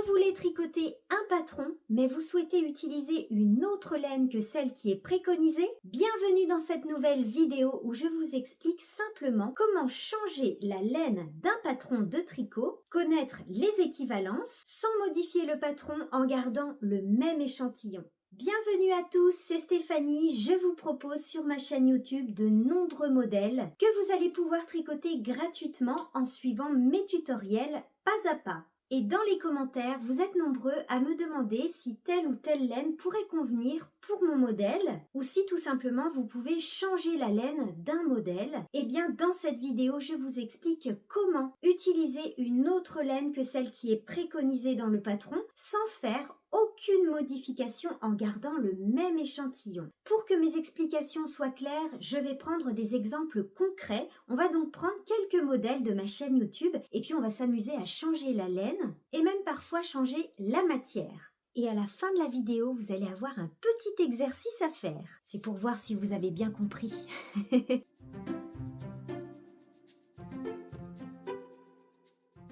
Vous voulez tricoter un patron, mais vous souhaitez utiliser une autre laine que celle qui est préconisée? Bienvenue dans cette nouvelle vidéo où je vous explique simplement comment changer la laine d'un patron de tricot, connaître les équivalences, sans modifier le patron en gardant le même échantillon. Bienvenue à tous, c'est Stéphanie, je vous propose sur ma chaîne YouTube de nombreux modèles que vous allez pouvoir tricoter gratuitement en suivant mes tutoriels pas à pas. Et dans les commentaires, vous êtes nombreux à me demander si telle ou telle laine pourrait convenir pour mon modèle ou si tout simplement vous pouvez changer la laine d'un modèle. Et bien dans cette vidéo, je vous explique comment utiliser une autre laine que celle qui est préconisée dans le patron sans faire aucune modification en gardant le même échantillon. Pour que mes explications soient claires, je vais prendre des exemples concrets. On va donc prendre quelques modèles de ma chaîne YouTube et puis on va s'amuser à changer la laine et même parfois changer la matière. Et à la fin de la vidéo, vous allez avoir un petit exercice à faire. C'est pour voir si vous avez bien compris.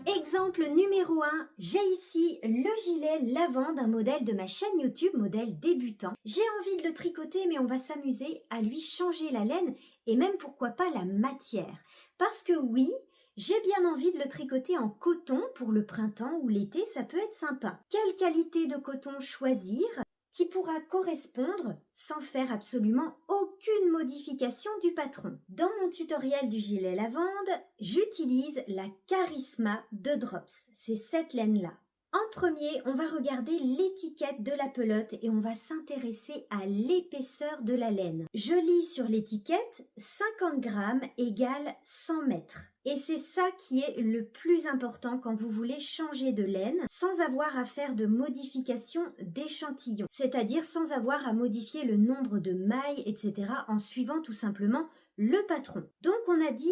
Exemple numéro 1, j'ai ici le gilet lavande, un modèle de ma chaîne YouTube, modèle débutant. J'ai envie de le tricoter mais on va s'amuser à lui changer la laine et même pourquoi pas la matière. Parce que oui, j'ai bien envie de le tricoter en coton pour le printemps ou l'été, ça peut être sympa. Quelle qualité de coton choisir qui pourra correspondre sans faire absolument aucune modification du patron. Dans mon tutoriel du gilet lavande, j'utilise la Charisma de Drops. C'est cette laine-là. En premier, on va regarder l'étiquette de la pelote et on va s'intéresser à l'épaisseur de la laine. Je lis sur l'étiquette 50 grammes égale 100 mètres. Et c'est ça qui est le plus important quand vous voulez changer de laine sans avoir à faire de modification d'échantillon, c'est-à-dire sans avoir à modifier le nombre de mailles, etc. en suivant tout simplement le patron. Donc on a dit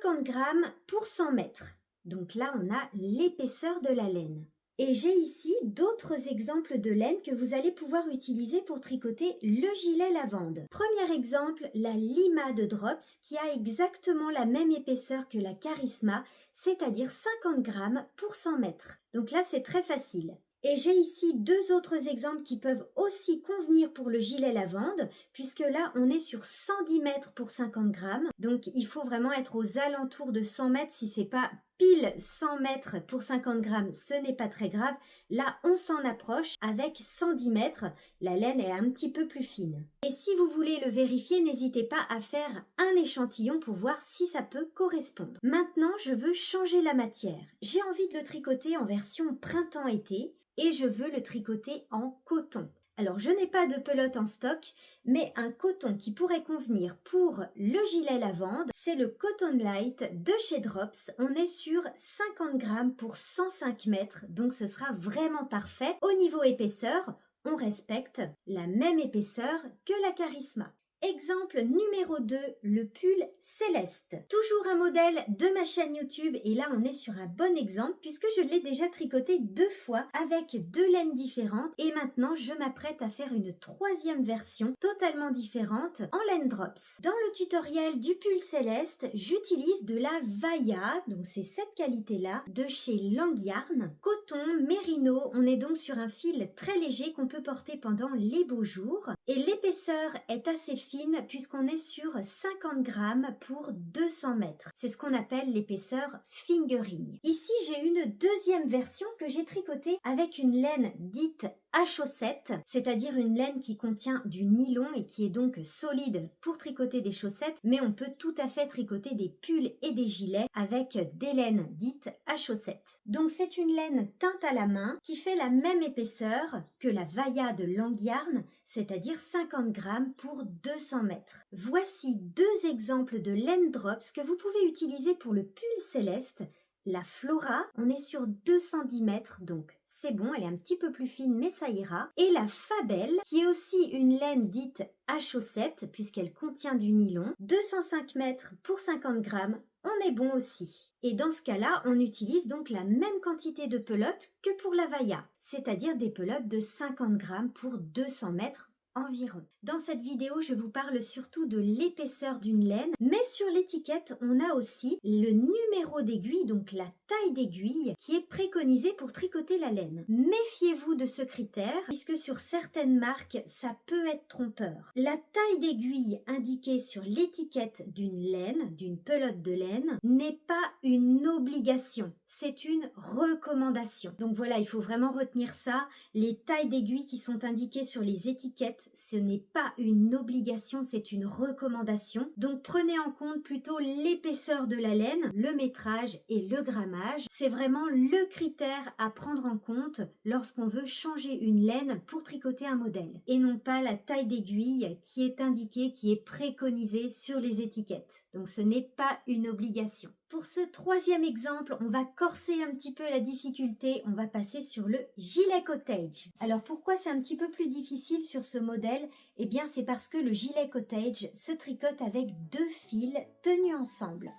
50 grammes pour 100 mètres. Donc là on a l'épaisseur de la laine. Et j'ai ici d'autres exemples de laine que vous allez pouvoir utiliser pour tricoter le gilet lavande. Premier exemple, la Lima de Drops qui a exactement la même épaisseur que la Charisma, c'est-à-dire 50 grammes pour 100 mètres. Donc là, c'est très facile. Et j'ai ici deux autres exemples qui peuvent aussi convenir pour le gilet lavande, puisque là, on est sur 110 mètres pour 50 grammes. Donc, il faut vraiment être aux alentours de 100 mètres. Si c'est pas pile 100 mètres pour 50 grammes, ce n'est pas très grave. Là, on s'en approche avec 110 mètres. La laine est un petit peu plus fine. Et si vous voulez le vérifier, n'hésitez pas à faire un échantillon pour voir si ça peut correspondre. Maintenant, je veux changer la matière. J'ai envie de le tricoter en version printemps-été. Et je veux le tricoter en coton. Alors, je n'ai pas de pelote en stock, mais un coton qui pourrait convenir pour le gilet lavande, c'est le Cotton Light de chez Drops. On est sur 50 grammes pour 105 mètres, donc ce sera vraiment parfait. Au niveau épaisseur, on respecte la même épaisseur que la Charisma. Exemple numéro 2, le pull Céleste. Toujours un modèle de ma chaîne YouTube et là on est sur un bon exemple puisque je l'ai déjà tricoté 2 fois avec 2 laines différentes et maintenant je m'apprête à faire une troisième version totalement différente en laine Drops. Dans le tutoriel du pull Céleste, j'utilise de la Vaia, donc c'est cette qualité-là, de chez Langyarn. Coton, mérino, on est donc sur un fil très léger qu'on peut porter pendant les beaux jours et l'épaisseur est assez fine puisqu'on est sur 50 grammes pour 200 mètres. C'est ce qu'on appelle l'épaisseur fingering. Ici, j'ai une deuxième version que j'ai tricotée avec une laine dite à chaussettes, c'est-à-dire une laine qui contient du nylon et qui est donc solide pour tricoter des chaussettes, mais on peut tout à fait tricoter des pulls et des gilets avec des laines dites à chaussettes. Donc c'est une laine teinte à la main qui fait la même épaisseur que la Vaia de Langyarn, c'est-à-dire 50 grammes pour 200 mètres. Voici deux exemples de laine Drops que vous pouvez utiliser pour le pull Céleste. La Flora, on est sur 210 mètres, donc c'est bon, elle est un petit peu plus fine, mais ça ira. Et la Fabelle, qui est aussi une laine dite à chaussettes, puisqu'elle contient du nylon, 205 mètres pour 50 grammes, on est bon aussi. Et dans ce cas-là, on utilise donc la même quantité de pelotes que pour la Vaia, c'est-à-dire des pelotes de 50 grammes pour 200 mètres environ. Dans cette vidéo, je vous parle surtout de l'épaisseur d'une laine, mais sur l'étiquette, on a aussi le numéro d'aiguille, donc la taille d'aiguille, qui est préconisée pour tricoter la laine. Méfiez-vous de ce critère, puisque sur certaines marques, ça peut être trompeur. La taille d'aiguille indiquée sur l'étiquette d'une laine, d'une pelote de laine, n'est pas une obligation, c'est une recommandation. Donc voilà, il faut vraiment retenir ça. Les tailles d'aiguille qui sont indiquées sur les étiquettes, ce n'est pas une obligation, c'est une recommandation. Donc prenez en compte plutôt l'épaisseur de la laine, le métrage et le grammage. C'est vraiment le critère à prendre en compte lorsqu'on veut changer une laine pour tricoter un modèle. Et non pas la taille d'aiguille qui est indiquée, qui est préconisée sur les étiquettes. Donc ce n'est pas une obligation. Pour ce troisième exemple, on va corser un petit peu la difficulté, on va passer sur le gilet cottage. Alors pourquoi c'est un petit peu plus difficile sur ce modèle? Eh bien c'est parce que le gilet cottage se tricote avec 2 fils tenus ensemble.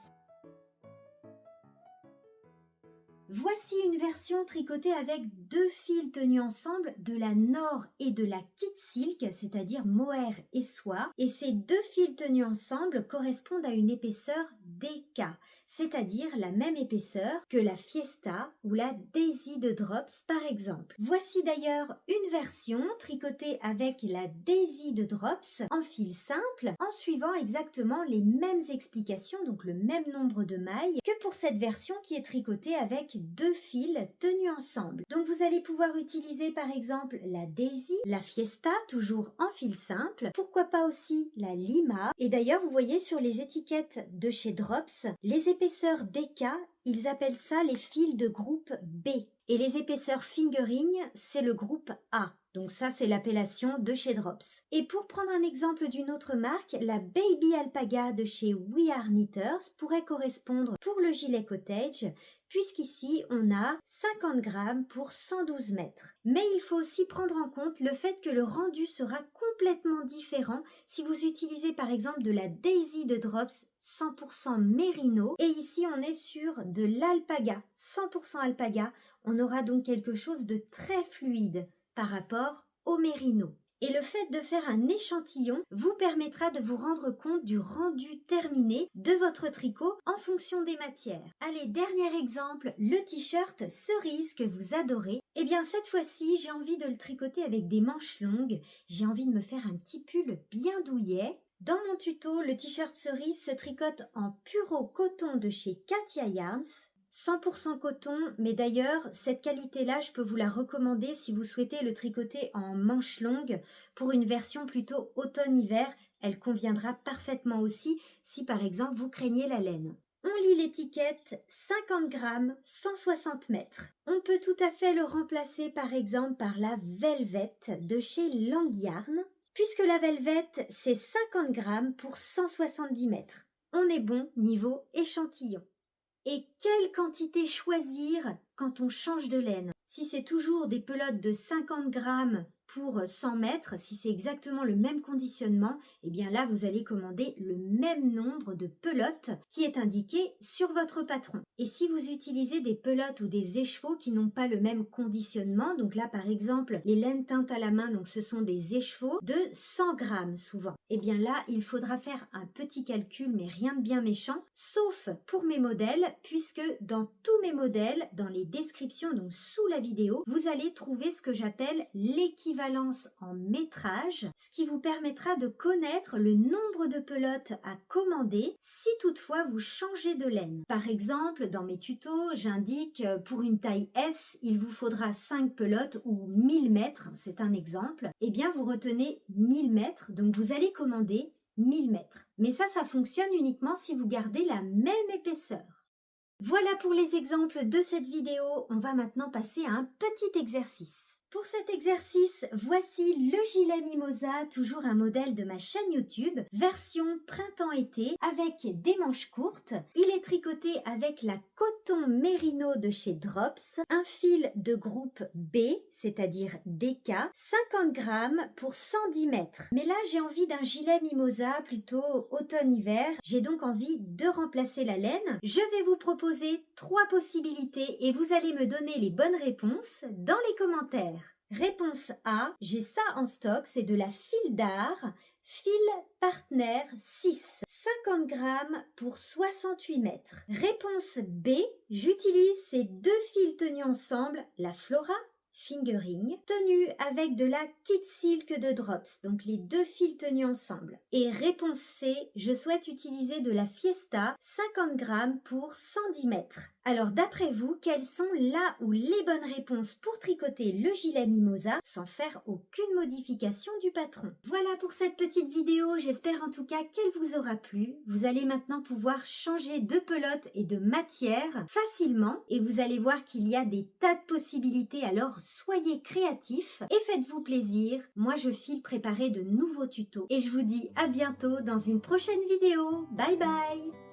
Voici une version tricotée avec 2 fils tenus ensemble de la Nord et de la Kit Silk, c'est-à-dire mohair et soie. Et ces 2 fils tenus ensemble correspondent à une épaisseur DK, c'est-à-dire la même épaisseur que la Fiesta ou la Daisy de Drops par exemple. Voici d'ailleurs une version tricotée avec la Daisy de Drops en fil simple, en suivant exactement les mêmes explications, donc le même nombre de mailles, que pour cette version qui est tricotée avec 2 fils tenus ensemble. Donc vous allez pouvoir utiliser par exemple la Daisy, la Fiesta, toujours en fil simple, pourquoi pas aussi la Lima. Et d'ailleurs vous voyez sur les étiquettes de chez Drops, les épaisseurs DK, ils appellent ça les fils de groupe B. Et les épaisseurs fingering, c'est le groupe A. Donc ça, c'est l'appellation de chez Drops. Et pour prendre un exemple d'une autre marque, la Baby Alpaga de chez We Are Knitters pourrait correspondre pour le gilet cottage, puisqu'ici, on a 50 grammes pour 112 mètres. Mais il faut aussi prendre en compte le fait que le rendu sera complètement différent si vous utilisez par exemple de la Daisy de Drops 100% mérino. Et ici, on est sur de l'alpaga, 100% alpaga. On aura donc quelque chose de très fluide par rapport au mérino. Et le fait de faire un échantillon vous permettra de vous rendre compte du rendu terminé de votre tricot en fonction des matières. Allez, dernier exemple, le t-shirt cerise que vous adorez. Eh bien cette fois-ci, j'ai envie de le tricoter avec des manches longues. J'ai envie de me faire un petit pull bien douillet. Dans mon tuto, le t-shirt cerise se tricote en puro coton de chez Katia Yarns. 100% coton, mais d'ailleurs, cette qualité-là, je peux vous la recommander si vous souhaitez le tricoter en manches longues pour une version plutôt automne-hiver. Elle conviendra parfaitement aussi si par exemple vous craignez la laine. On lit l'étiquette 50 grammes, 160 mètres. On peut tout à fait le remplacer par exemple par la Velvet de chez Langyarn, puisque la Velvet, c'est 50 grammes pour 170 mètres. On est bon niveau échantillon. Et quelle quantité choisir quand on change de laine? Si c'est toujours des pelotes de 50 grammes pour 100 mètres, si c'est exactement le même conditionnement, eh bien là vous allez commander le même nombre de pelotes qui est indiqué sur votre patron. Et si vous utilisez des pelotes ou des écheveaux qui n'ont pas le même conditionnement, donc là par exemple les laines teintes à la main, donc ce sont des écheveaux de 100 grammes souvent, eh bien là il faudra faire un petit calcul mais rien de bien méchant, sauf pour mes modèles, puisque dans tous mes modèles, dans les descriptions, donc sous la vidéo, vous allez trouver ce que j'appelle l'équivalence en métrage, ce qui vous permettra de connaître le nombre de pelotes à commander si toutefois vous changez de laine. Par exemple, dans mes tutos, j'indique pour une taille S, il vous faudra 5 pelotes ou 1000 mètres, c'est un exemple. Eh bien, vous retenez 1000 mètres, donc vous allez commander 1000 mètres. Mais ça fonctionne uniquement si vous gardez la même épaisseur. Voilà pour les exemples de cette vidéo, on va maintenant passer à un petit exercice. Pour cet exercice, voici le gilet Mimosa, toujours un modèle de ma chaîne YouTube, version printemps-été avec des manches courtes. Il est tricoté avec la coton mérino de chez Drops, un fil de groupe B, c'est-à-dire DK, 50 grammes pour 110 mètres. Mais là, j'ai envie d'un gilet Mimosa plutôt automne-hiver. J'ai donc envie de remplacer la laine. Je vais vous proposer 3 possibilités et vous allez me donner les bonnes réponses dans les commentaires. Réponse A, j'ai ça en stock, c'est de la file d'art, fil Partner 6, 50 grammes pour 68 mètres. Réponse B, j'utilise ces deux fils tenus ensemble, la Flora Fingering, tenue avec de la Kid Silk de Drops, donc les deux fils tenus ensemble. Et réponse C, je souhaite utiliser de la Fiesta, 50 grammes pour 110 mètres. Alors d'après vous, quelles sont là ou les bonnes réponses pour tricoter le gilet Mimosa sans faire aucune modification du patron? Voilà pour cette petite vidéo, j'espère en tout cas qu'elle vous aura plu. Vous allez maintenant pouvoir changer de pelote et de matière facilement et vous allez voir qu'il y a des tas de possibilités, alors soyez créatifs et faites-vous plaisir. Moi je file préparer de nouveaux tutos et je vous dis à bientôt dans une prochaine vidéo. Bye bye!